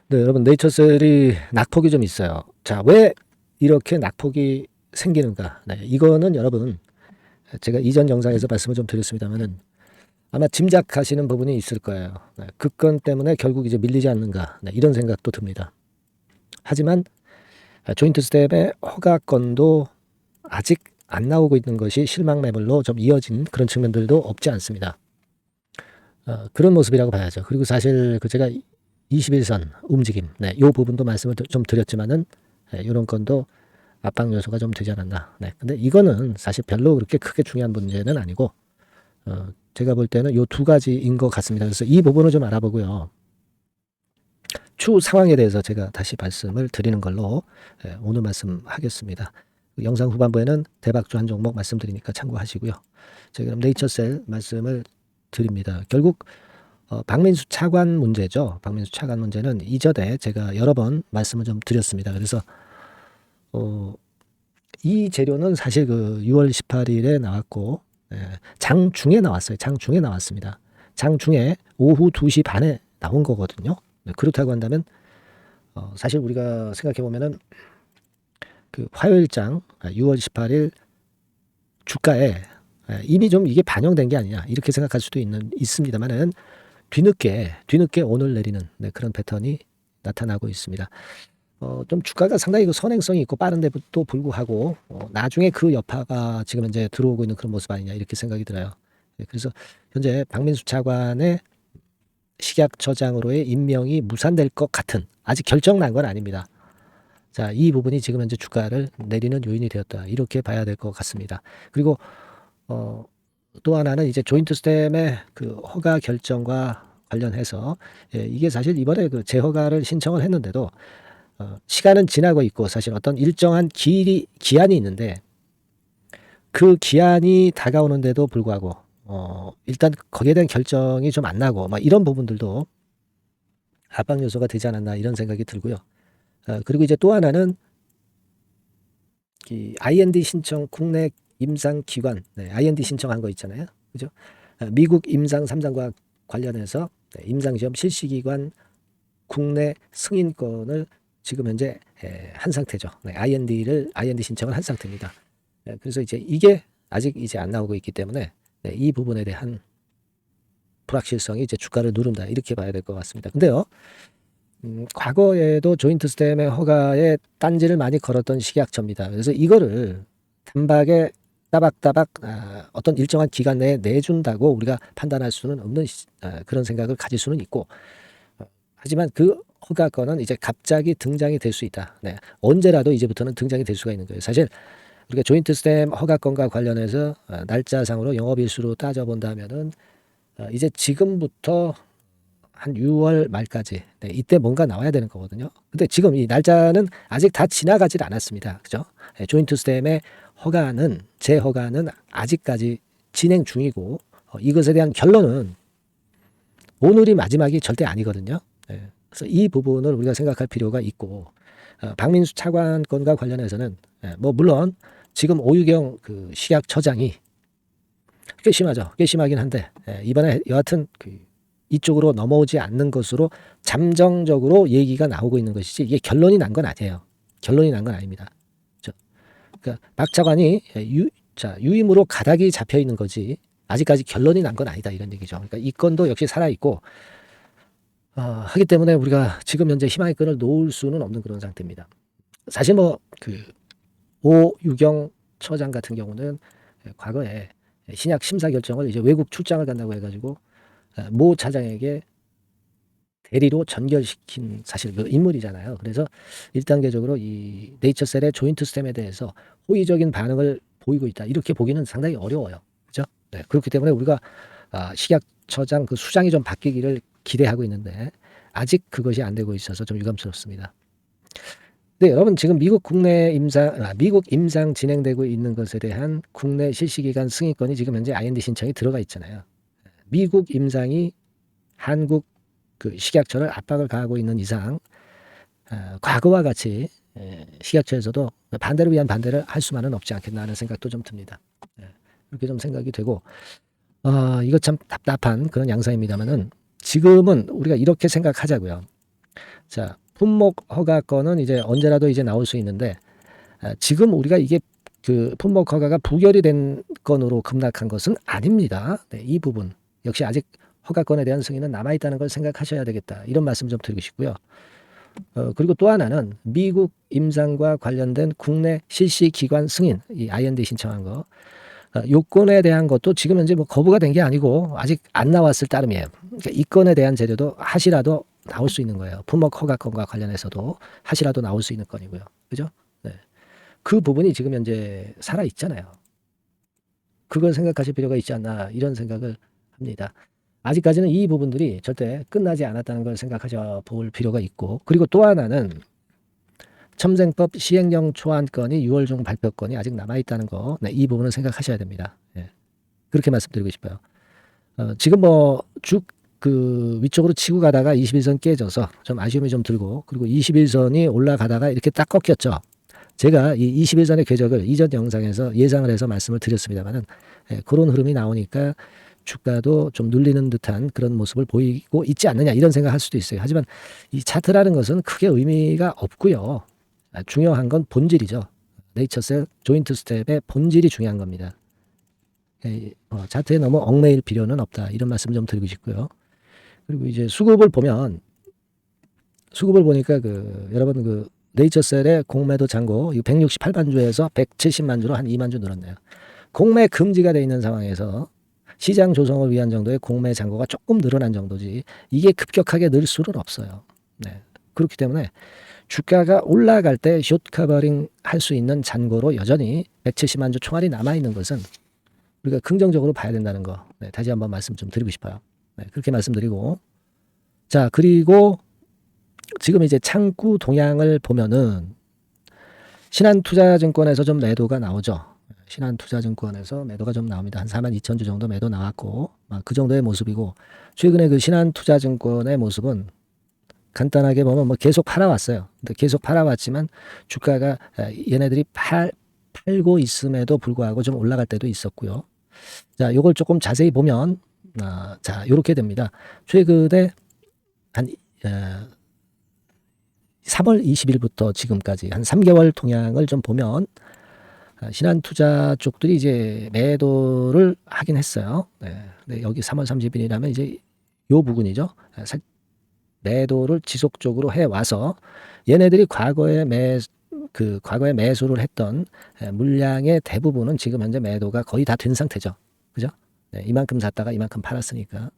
네, 여러분 네이처셀이 낙폭이 좀 있어요. 자, 왜 이렇게 낙폭이 생기는가? 네, 이거는 여러분 제가 이전 영상에서 말씀을 좀 드렸습니다만은 아마 짐작하시는 부분이 있을 거예요. 네, 급건 때문에 결국 이제 밀리지 않는가? 네, 이런 생각도 듭니다. 하지만 조인트 스텝의 허가건도 아직 안 나오고 있는 것이 실망 매물로 좀 이어진 그런 측면들도 없지 않습니다. 그런 모습이라고 봐야죠. 그리고 사실 그 제가 21선 움직임, 네, 이 부분도 말씀을 좀 드렸지만은 이런 건도 압박 요소가 좀 되지 않았나. 네, 근데 이거는 사실 별로 그렇게 크게 중요한 문제는 아니고 제가 볼 때는 이 두 가지인 것 같습니다. 그래서 이 부분을 좀 알아보고요. 추후 상황에 대해서 제가 다시 말씀을 드리는 걸로 오늘 말씀하겠습니다. 영상 후반부에는 대박주 한 종목 말씀드리니까 참고하시고요. 제가 그럼 네이처셀 말씀을 드립니다. 결국 박민수 차관 문제죠. 박민수 차관 문제는 이전에 제가 여러 번 말씀을 좀 드렸습니다. 그래서 이 재료는 사실 그 6월 18일에 나왔고 장중에 나왔어요. 장중에 나왔습니다. 장중에 오후 2시 반에 나온 거거든요. 그렇다고 한다면 사실 우리가 생각해 보면은 그 화요일장 6월 18일 주가에 이미 좀 이게 반영된 게 아니냐 이렇게 생각할 수도 있습니다만은 뒤늦게 오늘 내리는 그런 패턴이 나타나고 있습니다. 좀 주가가 상당히 그 선행성이 있고 빠른데도 불구하고 나중에 그 여파가 지금 이제 들어오고 있는 그런 모습 아니냐 이렇게 생각이 들어요. 그래서 현재 박민수 차관의 식약처장으로의 임명이 무산될 것 같은 아직 결정 난 건 아닙니다. 자, 이 부분이 지금 현재 주가를 내리는 요인이 되었다 이렇게 봐야 될 것 같습니다. 그리고 또 하나는 이제 조인트 스템의 그 허가 결정과 관련해서 이게 사실 이번에 그 재허가를 신청을 했는데도 시간은 지나고 있고 사실 어떤 일정한 기한이 있는데 그 기한이 다가오는데도 불구하고 일단 거기에 대한 결정이 좀 안 나고 막 이런 부분들도 압박 요소가 되지 않았나 이런 생각이 들고요. 그리고 이제 또 하나는 이 IND 신청 국내 임상 기관, IND 신청한 거 있잖아요. 그죠? 미국 임상 3상과 관련해서 임상 시험 실시 기관 국내 승인권을 지금 현재 한 상태죠. IND 신청을 한 상태입니다. 그래서 이제 이게 아직 이제 안 나오고 있기 때문에 이 부분에 대한 불확실성이 이제 주가를 누른다 이렇게 봐야 될 것 같습니다. 근데요, 과거에도 조인트 스템의 허가에 딴지를 많이 걸었던 식약처입니다. 그래서 이거를 단박에 따박따박 어떤 일정한 기간 내에 내준다고 우리가 판단할 수는 없는 그런 생각을 가질 수는 있고 하지만 그 허가건은 이제 갑자기 등장이 될 수 있다. 네. 언제라도 이제부터는 등장이 될 수가 있는 거예요. 사실 우리가 조인트 스템 허가건과 관련해서 날짜상으로 영업일수로 따져본다면은 이제 지금부터 한 6월 말까지 이때 뭔가 나와야 되는 거거든요. 근데 지금 이 날짜는 아직 다 지나가질 않았습니다. 그죠? 조인트 스템의 허가는 재허가는 아직까지 진행 중이고 이것에 대한 결론은 오늘이 마지막이 절대 아니거든요. 그래서 이 부분을 우리가 생각할 필요가 있고 박민수 차관 건과 관련해서는 뭐 물론 지금 오유경 그 식약처장이 꽤 심하죠. 꽤 심하긴 한데 이번에 여하튼 그 이쪽으로 넘어오지 않는 것으로 잠정적으로 얘기가 나오고 있는 것이지 이게 결론이 난 건 아니에요. 결론이 난 건 아닙니다. 그러니까 박 차관이 유임으로 가닥이 잡혀 있는 거지 아직까지 결론이 난 건 아니다 이런 얘기죠. 그러니까 이 건도 역시 살아 있고 하기 때문에 우리가 지금 현재 희망의 끈을 놓을 수는 없는 그런 상태입니다. 사실 뭐 그 오유경 처장 같은 경우는 과거에 신약 심사 결정을 이제 외국 출장을 간다고 해가지고 모 차장에게 대리로 전결시킨 사실 그 인물이잖아요. 그래서 1단계적으로 이 네이처셀의 조인트 스템에 대해서 호의적인 반응을 보이고 있다. 이렇게 보기는 상당히 어려워요. 그죠? 네, 그렇기 때문에 우리가 식약처장 그 수장이 좀 바뀌기를 기대하고 있는데 아직 그것이 안 되고 있어서 좀 유감스럽습니다. 네, 여러분 지금 미국 임상 진행되고 있는 것에 대한 국내 실시기간 승인권이 지금 현재 IND 신청이 들어가 있잖아요. 미국 임상이 한국 그 식약처를 압박을 가하고 있는 이상 과거와 같이 식약처에서도 반대를 위한 반대를 할 수만은 없지 않겠나 하는 생각도 좀 듭니다. 그렇게 좀 생각이 되고 이거 참 답답한 그런 양상입니다만은 지금은 우리가 이렇게 생각하자고요. 자, 품목 허가권은 이제 언제라도 이제 나올 수 있는데 지금 우리가 이게 그 품목 허가가 부결이 된 건으로 급락한 것은 아닙니다. 네, 이 부분 역시 아직 허가권에 대한 승인은 남아있다는 걸 생각하셔야 되겠다. 이런 말씀 좀 드리고 싶고요. 그리고 또 하나는 미국 임상과 관련된 국내 실시 기관 승인, 이 IND 신청한 거, 요건에 대한 것도 지금 현재 뭐 거부가 된 게 아니고 아직 안 나왔을 따름이에요. 그러니까 이 건에 대한 재료도 하시라도 나올 수 있는 거예요. 품목 허가권과 관련해서도 하시라도 나올 수 있는 건이고요. 그죠? 네. 그 부분이 지금 현재 살아 있잖아요. 그걸 생각하실 필요가 있지 않나 이런 생각을 합니다. 아직까지는 이 부분들이 절대 끝나지 않았다는 걸 생각하셔 볼 필요가 있고, 그리고 또 하나는 첨생법 시행령 초안건이 6월 중 발표건이 아직 남아있다는 거, 네, 이 부분은 생각하셔야 됩니다. 예. 그렇게 말씀드리고 싶어요. 지금 뭐 쭉 그 위쪽으로 치고 가다가 21선 깨져서 좀 아쉬움이 좀 들고, 그리고 21선이 올라가다가 이렇게 딱 꺾였죠. 제가 이 21선의 궤적을 이전 영상에서 예상을 해서 말씀을 드렸습니다만은, 그런 흐름이 나오니까 주가도 좀 눌리는 듯한 그런 모습을 보이고 있지 않느냐 이런 생각할 수도 있어요. 하지만 이 차트라는 것은 크게 의미가 없고요. 중요한 건 본질이죠. 네이처셀 조인트 스텝의 본질이 중요한 겁니다. 차트에 너무 얽매일 필요는 없다. 이런 말씀 좀 드리고 싶고요. 그리고 이제 수급을 보니까 여러분 네이처셀의 공매도 잔고 168만 주에서 170만 주로 한 2만 주 늘었네요. 공매 금지가 돼 있는 상황에서 시장 조성을 위한 정도의 공매 잔고가 조금 늘어난 정도지 이게 급격하게 늘 수는 없어요. 네. 그렇기 때문에 주가가 올라갈 때 숏 커버링 할 수 있는 잔고로 여전히 170만 주 총알이 남아있는 것은 우리가 긍정적으로 봐야 된다는 거, 네, 다시 한번 말씀 좀 드리고 싶어요. 네, 그렇게 말씀드리고, 자, 그리고 지금 이제 창구 동향을 보면은 신한투자증권에서 좀 매도가 나오죠. 신한투자증권에서 매도가 좀 나옵니다. 한 4만 2천 주 정도 매도 나왔고, 그 정도의 모습이고, 최근에 그 신한투자증권의 모습은 간단하게 보면 뭐 계속 팔아왔어요. 근데 계속 팔아왔지만 주가가 얘네들이 팔고 있음에도 불구하고 좀 올라갈 때도 있었고요. 자, 요걸 조금 자세히 보면, 자, 요렇게 됩니다. 최근에 한 3월 20일부터 지금까지 한 3개월 동향을 좀 보면 신한투자 쪽들이 이제 매도를 하긴 했어요. 네. 근데 여기 3월 30일이라면 이제 요 부분이죠. 매도를 지속적으로 해 와서 얘네들이 과거에 매수를 했던 물량의 대부분은 지금 현재 매도가 거의 다 된 상태죠. 그죠? 네, 이만큼 샀다가 이만큼 팔았으니까.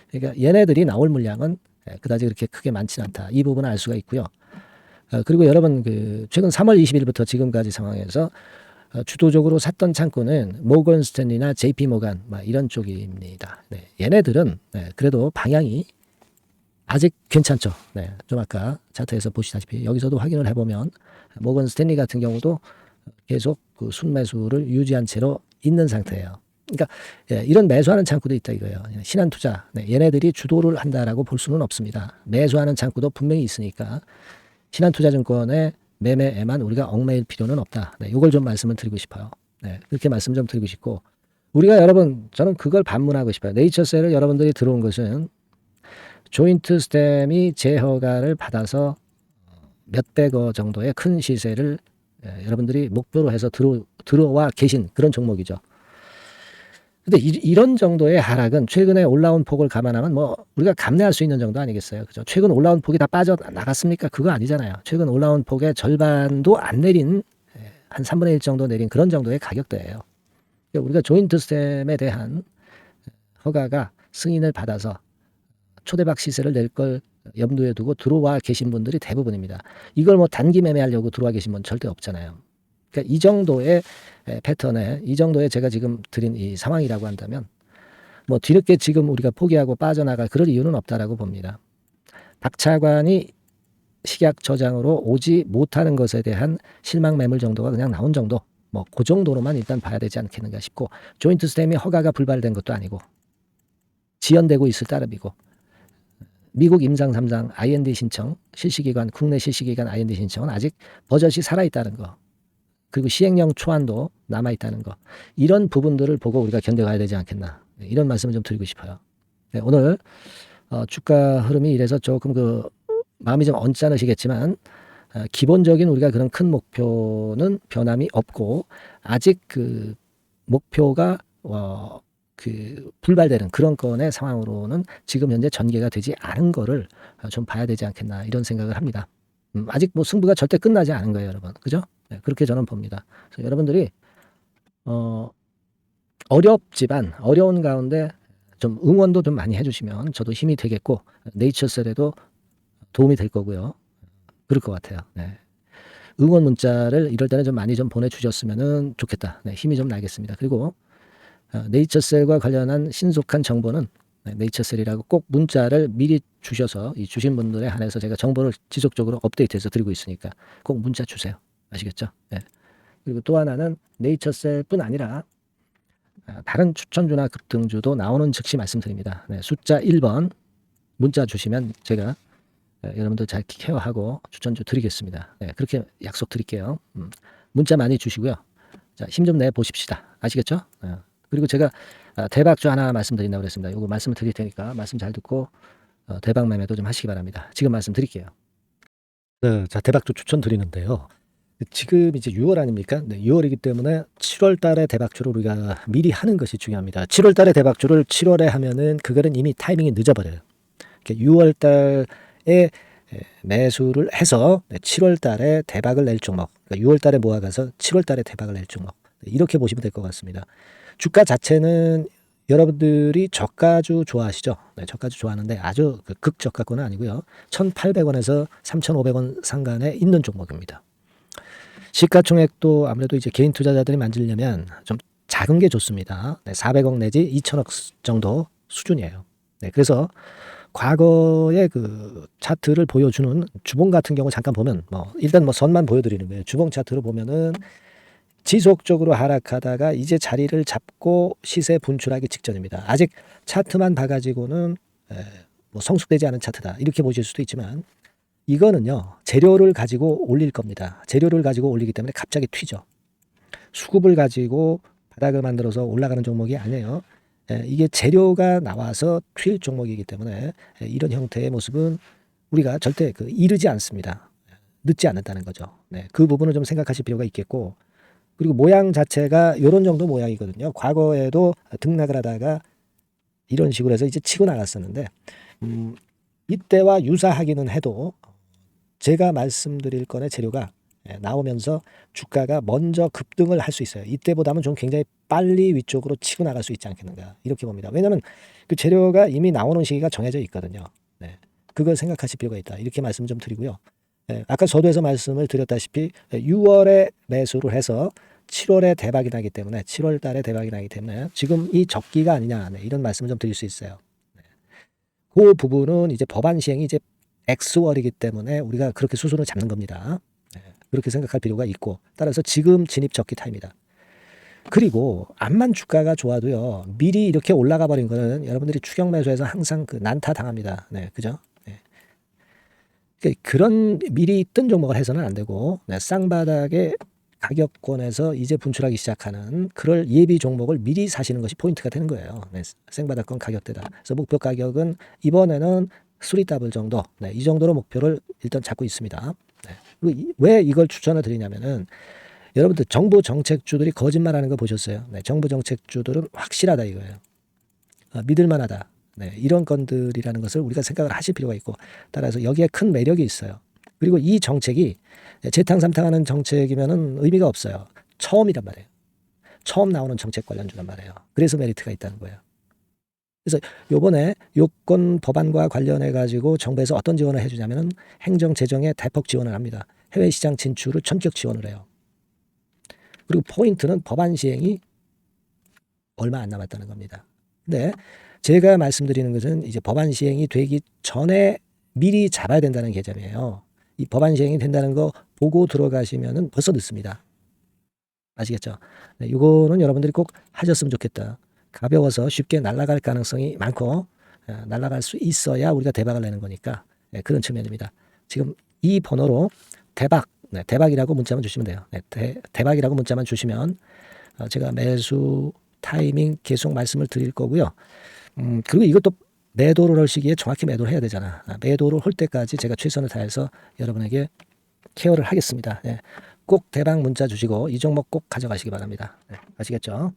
그러니까 얘네들이 나올 물량은 그다지 그렇게 크게 많지는 않다. 이 부분을 알 수가 있고요. 그리고 여러분 최근 3월 20일부터 지금까지 상황에서 주도적으로 샀던 창구는 모건 스탠리나 JP 모간 이런 쪽입니다. 네, 얘네들은 그래도 방향이 아직 괜찮죠. 네, 좀 아까 차트에서 보시다시피 여기서도 확인을 해보면 모건 스탠리 같은 경우도 계속 그 순매수를 유지한 채로 있는 상태예요. 그러니까 이런 매수하는 창구도 있다 이거예요. 신한투자, 얘네들이 주도를 한다라고 볼 수는 없습니다. 매수하는 창구도 분명히 있으니까 신한투자증권의 매매에만 우리가 얽매일 필요는 없다. 이걸 좀 말씀을 드리고 싶어요. 그렇게 말씀 좀 드리고 싶고, 우리가 여러분 저는 그걸 반문하고 싶어요. 네이처셀을 여러분들이 들어온 것은 조인트 스템이 재허가를 받아서 몇백억 정도의 큰 시세를 여러분들이 목표로 해서 들어와 계신 그런 종목이죠. 근데 이런 정도의 하락은 최근에 올라온 폭을 감안하면 뭐 우리가 감내할 수 있는 정도 아니겠어요. 그죠? 최근 올라온 폭이 다 빠져나갔습니까? 그거 아니잖아요. 최근 올라온 폭의 절반도 안 내린 한 3분의 1 정도 내린 그런 정도의 가격대예요. 그러니까 우리가 조인트 스템에 대한 허가가 승인을 받아서 초대박 시세를 낼 걸 염두에 두고 들어와 계신 분들이 대부분입니다. 이걸 뭐 단기 매매하려고 들어와 계신 분 절대 없잖아요. 그러니까 이 정도의 패턴에, 이 정도의 제가 지금 드린 이 상황이라고 한다면 뭐 뒤늦게 지금 우리가 포기하고 빠져나갈 그럴 이유는 없다라고 봅니다. 박 차관이 식약 저장으로 오지 못하는 것에 대한 실망 매물 정도가 그냥 나온 정도, 뭐 그 정도로만 일단 봐야 되지 않겠는가 싶고, 조인트 스템이 허가가 불발된 것도 아니고 지연되고 있을 따름이고, 미국 임상 3상 IND 신청, 실시기관, 국내 실시기관 IND 신청은 아직 버젓이 살아있다는 거, 그리고 시행령 초안도 남아있다는 거, 이런 부분들을 보고 우리가 견뎌가야 되지 않겠나, 이런 말씀을 좀 드리고 싶어요. 오늘 주가 흐름이 이래서 조금 마음이 좀 언짢으시겠지만 기본적인 우리가 그런 큰 목표는 변함이 없고 아직 그 목표가 불발되는 그런 건의 상황으로는 지금 현재 전개가 되지 않은 거를 좀 봐야 되지 않겠나 이런 생각을 합니다. 아직 뭐 승부가 절대 끝나지 않은 거예요, 여러분. 그죠? 네, 그렇게 저는 봅니다. 그래서 여러분들이 어렵지만 어려운 가운데 좀 응원도 좀 많이 해주시면 저도 힘이 되겠고 네이처셀에도 도움이 될 거고요. 그럴 것 같아요. 네. 응원 문자를 이럴 때는 좀 많이 좀 보내주셨으면 좋겠다. 네, 힘이 좀 나겠습니다. 그리고 네이처셀과 관련한 신속한 정보는 네이처셀이라고 꼭 문자를 미리 주셔서 이 주신 분들에 한해서 제가 정보를 지속적으로 업데이트해서 드리고 있으니까 꼭 문자 주세요. 아시겠죠? 네. 그리고 또 하나는 네이처셀뿐 아니라 다른 추천주나 급등주도 나오는 즉시 말씀드립니다. 네, 숫자 1번 문자 주시면 제가 여러분들 잘 케어하고 추천주 드리겠습니다. 네, 그렇게 약속 드릴게요. 문자 많이 주시고요. 자, 힘 좀 내 보십시다. 아시겠죠? 그리고 제가 대박주 하나 말씀드린다고 그랬습니다. 이거 말씀을 드릴 테니까 말씀 잘 듣고 대박 매매도 좀 하시기 바랍니다. 지금 말씀드릴게요. 네, 자, 대박주 추천 드리는데요. 지금 이제 6월 아닙니까? 네, 6월이기 때문에 7월 달에 대박주를 우리가 미리 하는 것이 중요합니다. 7월 달에 대박주를 7월에 하면은 그거는 이미 타이밍이 늦어버려요. 6월 달에 매수를 해서 7월 달에 대박을 낼 종목, 그러니까 6월 달에 모아가서 7월 달에 대박을 낼 종목, 이렇게 보시면 될 것 같습니다. 주가 자체는 여러분들이 저가주 좋아하시죠? 네, 저가주 좋아하는데 아주 극저가권은 아니고요. 1,800원에서 3,500원 상간에 있는 종목입니다. 시가총액도 아무래도 이제 개인 투자자들이 만지려면 좀 작은 게 좋습니다. 네, 400억 내지 2천억 정도 수준이에요. 네, 그래서 과거의 그 차트를 보여주는 주봉 같은 경우 잠깐 보면 일단 선만 보여드리는 거예요. 주봉 차트를 보면은 지속적으로 하락하다가 이제 자리를 잡고 시세 분출하기 직전입니다. 아직 차트만 봐가지고는 성숙되지 않은 차트다 이렇게 보실 수도 있지만 이거는요 재료를 가지고 올릴 겁니다. 재료를 가지고 올리기 때문에 갑자기 튀죠. 수급을 가지고 바닥을 만들어서 올라가는 종목이 아니에요. 이게 재료가 나와서 튈 종목이기 때문에 이런 형태의 모습은 우리가 절대 이르지 않습니다. 늦지 않는다는 거죠. 네, 그 부분을 좀 생각하실 필요가 있겠고, 그리고 모양 자체가 이런 정도 모양이거든요. 과거에도 등락을 하다가 이런 식으로 해서 이제 치고 나갔었는데 이때와 유사하기는 해도 제가 말씀드릴 건의 재료가 나오면서 주가가 먼저 급등을 할 수 있어요. 이때보다는 좀 굉장히 빨리 위쪽으로 치고 나갈 수 있지 않겠는가 이렇게 봅니다. 왜냐하면 그 재료가 이미 나오는 시기가 정해져 있거든요. 네, 그걸 생각하실 필요가 있다 이렇게 말씀 좀 드리고요. 아까 서두에서 말씀을 드렸다시피 6월에 매수를 해서 7월에 대박이 나기 때문에 7월 달에 대박이 나기 때문에 지금 이 적기가 아니냐 이런 말씀을 좀 드릴 수 있어요. 그 부분은 이제 법안 시행이 이제 X월이기 때문에 우리가 그렇게 수순을 잡는 겁니다. 그렇게 생각할 필요가 있고 따라서 지금 진입 적기 타입니다. 그리고 암만 주가가 좋아도요 미리 이렇게 올라가 버린 거는 여러분들이 추격 매수해서 항상 난타 당합니다. 네, 그죠? 그런 미리 뜬 종목을 해서는 안 되고 쌍바닥의 가격권에서 이제 분출하기 시작하는 그럴 예비 종목을 미리 사시는 것이 포인트가 되는 거예요. 생바닥권 가격대다. 그래서 목표 가격은 이번에는 3더블 정도, 이 정도로 목표를 일단 잡고 있습니다. 그리고 왜 이걸 추천을 드리냐면은 여러분들 정부 정책주들이 거짓말하는 거 보셨어요? 정부 정책주들은 확실하다 이거예요. 믿을만하다. 이런 건들이라는 것을 우리가 생각을 하실 필요가 있고 따라서 여기에 큰 매력이 있어요. 그리고 이 정책이 재탕삼탕하는 정책이면은 의미가 없어요. 처음이란 말이에요. 처음 나오는 정책 관련주란 말이에요. 그래서 메리트가 있다는 거예요. 그래서 요번에 요건 법안과 관련해 가지고 정부에서 어떤 지원을 해주냐면은 행정 재정에 대폭 지원을 합니다. 해외 시장 진출을 전격 지원을 해요. 그리고 포인트는 법안 시행이 얼마 안 남았다는 겁니다. 근데 제가 말씀드리는 것은 이제 법안 시행이 되기 전에 미리 잡아야 된다는 개념이에요. 이 법안 시행이 된다는 거 보고 들어가시면은 벌써 늦습니다. 아시겠죠? 이거는 여러분들이 꼭 하셨으면 좋겠다. 가벼워서 쉽게 날아갈 가능성이 많고 날아갈 수 있어야 우리가 대박을 내는 거니까 그런 측면입니다. 지금 이 번호로 대박, 대박이라고 문자만 주시면 돼요. 대박이라고 문자만 주시면 제가 매수 타이밍 계속 말씀을 드릴 거고요. 그리고 이것도 매도를 할 시기에 정확히 매도를 해야 되잖아. 매도를 할 때까지 제가 최선을 다해서 여러분에게 케어를 하겠습니다. 꼭 대박 문자 주시고 이 종목 꼭 가져가시기 바랍니다. 아시겠죠?